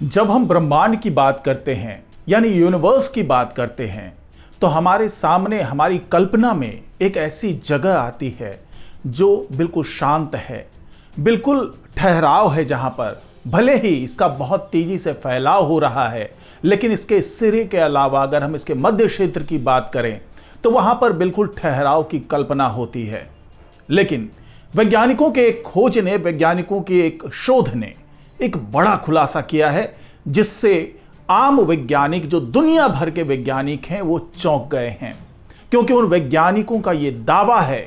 जब हम ब्रह्मांड की बात करते हैं यानी यूनिवर्स की बात करते हैं तो हमारे सामने हमारी कल्पना में एक ऐसी जगह आती है जो बिल्कुल शांत है, बिल्कुल ठहराव है, जहां पर भले ही इसका बहुत तेजी से फैलाव हो रहा है, लेकिन इसके सिरे के अलावा अगर हम इसके मध्य क्षेत्र की बात करें तो वहां पर बिल्कुल ठहराव की कल्पना होती है। लेकिन वैज्ञानिकों के एक खोज ने, वैज्ञानिकों की एक शोध ने एक बड़ा खुलासा किया है, जिससे आम वैज्ञानिक, जो दुनिया भर के वैज्ञानिक हैं, वो चौंक गए हैं। क्योंकि उन वैज्ञानिकों का यह दावा है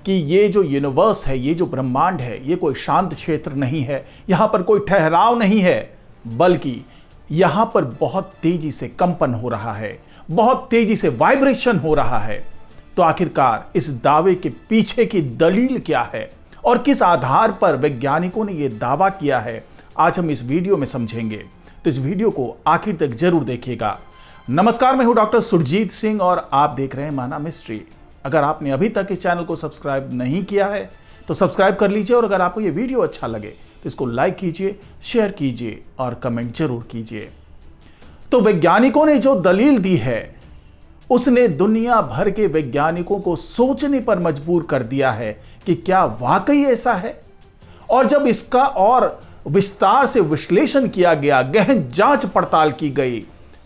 कि ये जो यूनिवर्स है, ये जो ब्रह्मांड है, ये कोई शांत क्षेत्र नहीं है, यहां पर कोई ठहराव नहीं है, बल्कि यहां पर बहुत तेजी से कंपन हो रहा है, बहुत तेजी से वाइब्रेशन हो रहा है। तो आखिरकार इस दावे के पीछे की दलील क्या है और किस आधार पर वैज्ञानिकों ने यह दावा किया है, आज हम इस वीडियो में समझेंगे। तो इस वीडियो को आखिर तक जरूर देखिएगा। नमस्कार, मैं हूं डॉक्टर सुरजीत सिंह और आप देख रहे हैं माना मिस्ट्री। अगर आपने अभी तक इस चैनल को सब्सक्राइब नहीं किया है तो सब्सक्राइब कर लीजिए, और अगर आपको यह वीडियो अच्छा लगे तो इसको लाइक कीजिए, शेयर कीजिए और कमेंट जरूर कीजिए। तो वैज्ञानिकों ने जो दलील दी है उसने दुनिया भर के वैज्ञानिकों को सोचने पर मजबूर कर दिया है कि क्या वाकई ऐसा है। और जब इसका और विस्तार से विश्लेषण किया गया, गहन जांच पड़ताल की गई,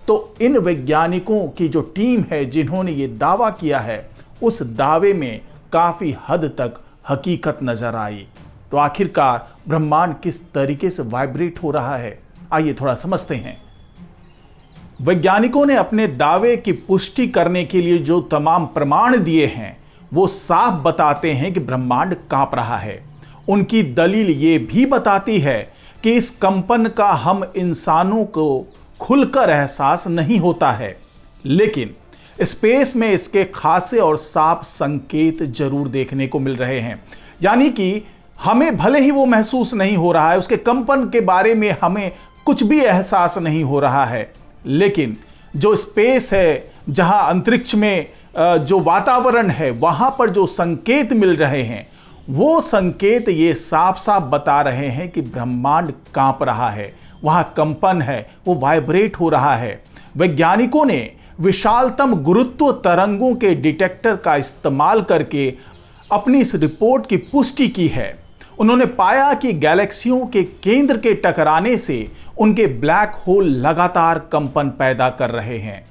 तो इन वैज्ञानिकों की जो टीम है जिन्होंने ये दावा किया है, उस दावे में काफी हद तक हकीकत नजर आई। तो आखिरकार ब्रह्मांड किस तरीके से वाइब्रेट हो रहा है, आइए थोड़ा समझते हैं। वैज्ञानिकों ने अपने दावे की पुष्टि करने के लिए जो तमाम प्रमाण दिए हैं वो साफ बताते हैं कि ब्रह्मांड कांप रहा है। उनकी दलील ये भी बताती है कि इस कंपन का हम इंसानों को खुलकर एहसास नहीं होता है, लेकिन स्पेस में इसके खासे और साफ संकेत जरूर देखने को मिल रहे हैं। यानी कि हमें भले ही वो महसूस नहीं हो रहा है, उसके कंपन के बारे में हमें कुछ भी एहसास नहीं हो रहा है, लेकिन जो स्पेस है, जहां अंतरिक्ष में जो वातावरण है, वहां पर जो संकेत मिल रहे हैं, वो संकेत ये साफ साफ बता रहे हैं कि ब्रह्मांड कांप रहा है, वहां कंपन है, वो वाइब्रेट हो रहा है। वैज्ञानिकों ने विशालतम गुरुत्व तरंगों के डिटेक्टर का इस्तेमाल करके अपनी इस रिपोर्ट की पुष्टि की है। उन्होंने पाया कि गैलेक्सियों के केंद्र के टकराने से उनके ब्लैक होल लगातार कंपन पैदा कर रहे हैं।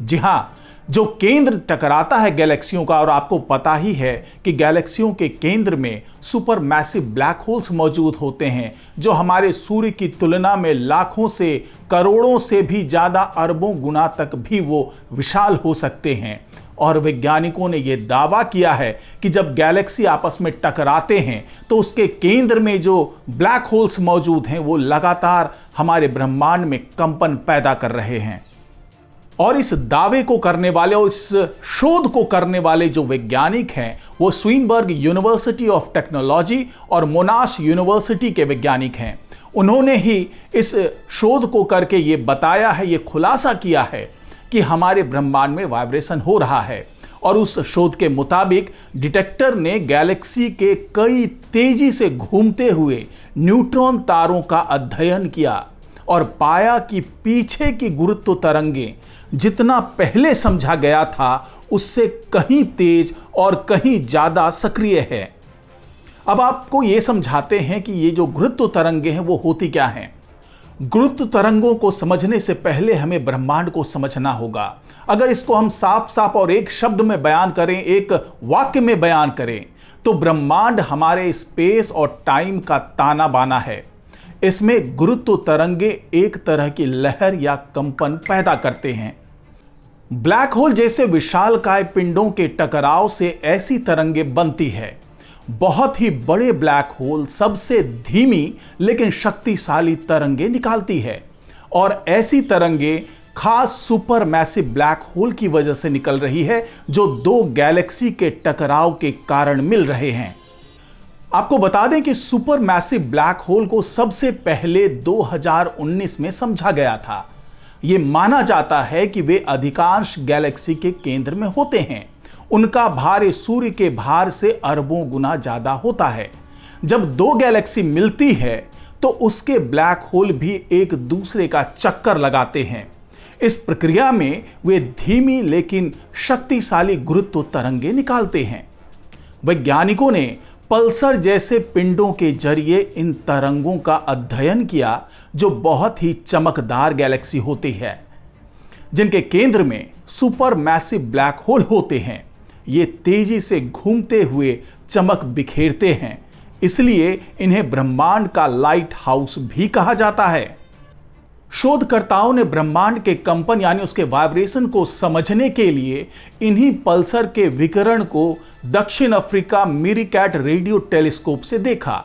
जी हां, जो केंद्र टकराता है गैलेक्सियों का, और आपको पता ही है कि गैलेक्सियों के केंद्र में सुपर मैसिव ब्लैक होल्स मौजूद होते हैं, जो हमारे सूर्य की तुलना में लाखों से, करोड़ों से भी ज्यादा, अरबों गुना तक भी वो विशाल हो सकते हैं। और वैज्ञानिकों ने यह दावा किया है कि जब गैलेक्सी आपस में टकराते हैं तो उसके केंद्र में जो ब्लैक होल्स मौजूद हैं वो लगातार हमारे ब्रह्मांड में कंपन पैदा कर रहे हैं। और इस दावे को करने वाले और इस शोध को करने वाले जो वैज्ञानिक हैं वो स्वीनबर्ग यूनिवर्सिटी ऑफ टेक्नोलॉजी और मोनाश यूनिवर्सिटी के वैज्ञानिक हैं। उन्होंने ही इस शोध को करके ये बताया है, ये खुलासा किया है कि हमारे ब्रह्मांड में वाइब्रेशन हो रहा है। और उस शोध के मुताबिक डिटेक्टर ने गैलेक्सी के कई तेजी से घूमते हुए न्यूट्रॉन तारों का अध्ययन किया और पाया कि पीछे की गुरुत्व तरंगें जितना पहले समझा गया था उससे कहीं तेज और कहीं ज्यादा सक्रिय है। अब आपको यह समझाते हैं कि ये जो गुरुत्व तरंगें हैं वो होती क्या हैं। गुरुत्व तरंगों को समझने से पहले हमें ब्रह्मांड को समझना होगा। अगर इसको हम साफ साफ और एक शब्द में बयान करें, एक वाक्य में बयान करें, तो ब्रह्मांड हमारे स्पेस और टाइम का ताना बाना है। इसमें गुरुत्व तरंगे एक तरह की लहर या कंपन पैदा करते हैं। ब्लैक होल जैसे विशालकाय पिंडों के टकराव से ऐसी तरंगे बनती है। बहुत ही बड़े ब्लैक होल सबसे धीमी लेकिन शक्तिशाली तरंगे निकालती है, और ऐसी तरंगे खास सुपर मैसिव ब्लैक होल की वजह से निकल रही है, जो दो गैलेक्सी के टकराव के कारण मिल रहे हैं। आपको बता दें कि सुपर मैसिव ब्लैक होल को सबसे पहले 2019 में समझा गया था। यह माना जाता है कि वे अधिकांश गैलेक्सी के केंद्र में होते हैं। उनका भार सूर्य के भार से अरबों गुना ज्यादा होता है। जब दो गैलेक्सी मिलती है तो उसके ब्लैक होल भी एक दूसरे का चक्कर लगाते हैं। इस प्रक्रिया में वे धीमी लेकिन शक्तिशाली गुरुत्व तरंगे निकालते हैं। वैज्ञानिकों ने पल्सर जैसे पिंडों के जरिए इन तरंगों का अध्ययन किया, जो बहुत ही चमकदार गैलेक्सी होती है, जिनके केंद्र में सुपर मैसिव ब्लैक होल होते हैं। ये तेजी से घूमते हुए चमक बिखेरते हैं, इसलिए इन्हें ब्रह्मांड का लाइट हाउस भी कहा जाता है। शोधकर्ताओं ने ब्रह्मांड के कंपन यानी उसके वाइब्रेशन को समझने के लिए इन्हीं पल्सर के विकिरण को दक्षिण अफ्रीका मीरकैट रेडियो टेलीस्कोप से देखा,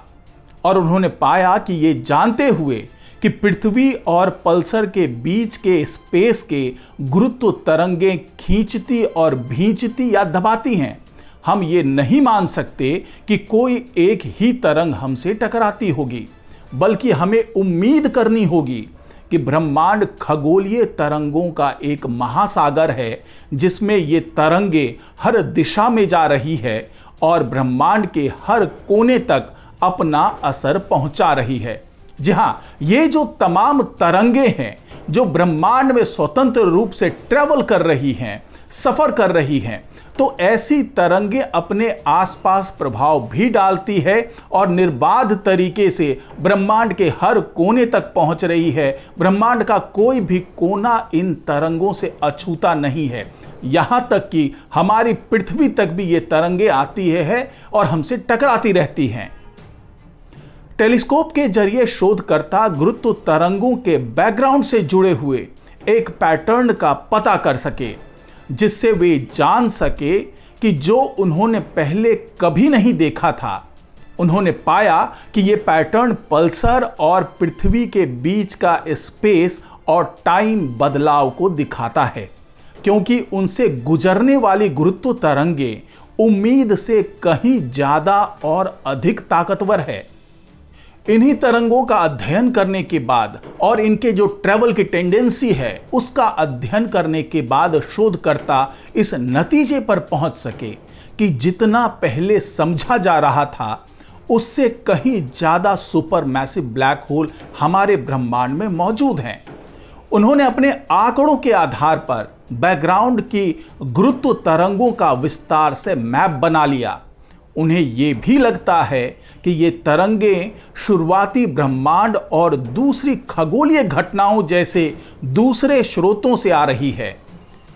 और उन्होंने पाया कि ये जानते हुए कि पृथ्वी और पल्सर के बीच के स्पेस के गुरुत्व तरंगें खींचती और भींचती या दबाती हैं, हम ये नहीं मान सकते कि कोई एक ही तरंग हमसे टकराती होगी, बल्कि हमें उम्मीद करनी होगी कि ब्रह्मांड खगोलीय तरंगों का एक महासागर है, जिसमें ये तरंगे हर दिशा में जा रही है और ब्रह्मांड के हर कोने तक अपना असर पहुंचा रही है। जी हां, ये जो तमाम तरंगे हैं जो ब्रह्मांड में स्वतंत्र रूप से ट्रेवल कर रही हैं, सफर कर रही हैं, तो ऐसी तरंगे अपने आसपास प्रभाव भी डालती है और निर्बाध तरीके से ब्रह्मांड के हर कोने तक पहुंच रही है। ब्रह्मांड का कोई भी कोना इन तरंगों से अछूता नहीं है। यहां तक कि हमारी पृथ्वी तक भी ये तरंगे आती है और हमसे टकराती रहती हैं। टेलीस्कोप के जरिए शोधकर्ता गुरुत्व तरंगों के बैकग्राउंड से जुड़े हुए एक पैटर्न का पता कर सके, जिससे वे जान सके कि जो उन्होंने पहले कभी नहीं देखा था। उन्होंने पाया कि यह पैटर्न पल्सर और पृथ्वी के बीच का स्पेस और टाइम बदलाव को दिखाता है, क्योंकि उनसे गुजरने वाली गुरुत्व तरंगे उम्मीद से कहीं ज्यादा और अधिक ताकतवर है। इन्हीं तरंगों का अध्ययन करने के बाद और इनके जो ट्रेवल की टेंडेंसी है उसका अध्ययन करने के बाद शोधकर्ता इस नतीजे पर पहुंच सके कि जितना पहले समझा जा रहा था उससे कहीं ज्यादा सुपर मैसिव ब्लैक होल हमारे ब्रह्मांड में मौजूद हैं। उन्होंने अपने आंकड़ों के आधार पर बैकग्राउंड की गुरुत्व तरंगों का विस्तार से मैप बना लिया। उन्हें यह भी लगता है कि ये तरंगें शुरुआती ब्रह्मांड और दूसरी खगोलीय घटनाओं जैसे दूसरे स्रोतों से आ रही है।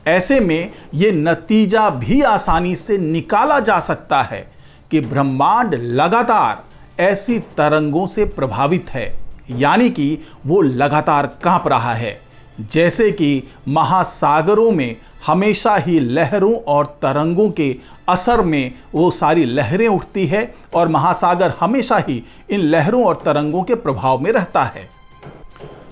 ऐसे में यह नतीजा भी आसानी से निकाला जा सकता है कि ब्रह्मांड लगातार ऐसी तरंगों से प्रभावित है, यानी कि वो लगातार कांप रहा है। जैसे कि महासागरों में हमेशा ही लहरों और तरंगों के असर में वो सारी लहरें उठती है और महासागर हमेशा ही इन लहरों और तरंगों के प्रभाव में रहता है।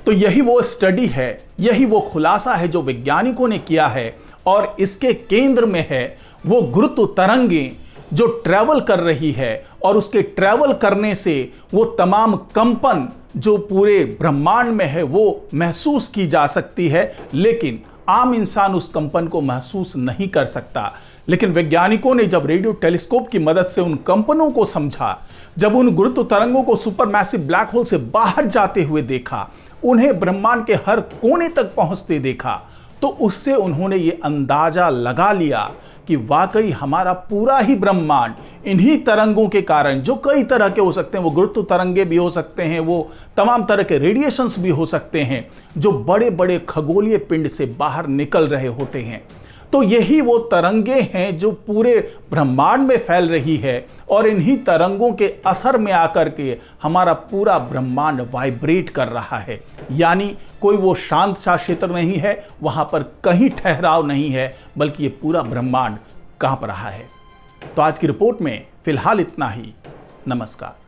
तो यही वो स्टडी है, यही वो खुलासा है जो वैज्ञानिकों ने किया है, और इसके केंद्र में है वो गुरुत्व तरंगें जो ट्रैवल कर रही है, और उसके ट्रैवल करने से वो तमाम कंपन जो पूरे ब्रह्मांड में है वो महसूस की जा सकती है, लेकिन आम इंसान उस कंपन को महसूस नहीं कर सकता। लेकिन वैज्ञानिकों ने जब रेडियो टेलीस्कोप की मदद से उन कंपनों को समझा, जब उन गुरुत्व तरंगों को सुपर मैसिव ब्लैक होल से बाहर जाते हुए देखा, उन्हें ब्रह्मांड के हर कोने तक पहुंचते देखा, तो उससे उन्होंने ये अंदाजा लगा लिया कि वाकई हमारा पूरा ही ब्रह्मांड इन्हीं तरंगों के कारण, जो कई तरह के हो सकते हैं, वो गुरुत्व तरंगे भी हो सकते हैं, वो तमाम तरह के रेडिएशंस भी हो सकते हैं, जो बड़े बड़े खगोलीय पिंड से बाहर निकल रहे होते हैं। तो यही वो तरंगे हैं जो पूरे ब्रह्मांड में फैल रही है, और इन्हीं तरंगों के असर में आकर के हमारा पूरा ब्रह्मांड वाइब्रेट कर रहा है। यानी कोई वो शांत सा क्षेत्र नहीं है, वहां पर कहीं ठहराव नहीं है, बल्कि ये पूरा ब्रह्मांड कांप रहा है। तो आज की रिपोर्ट में फिलहाल इतना ही। नमस्कार।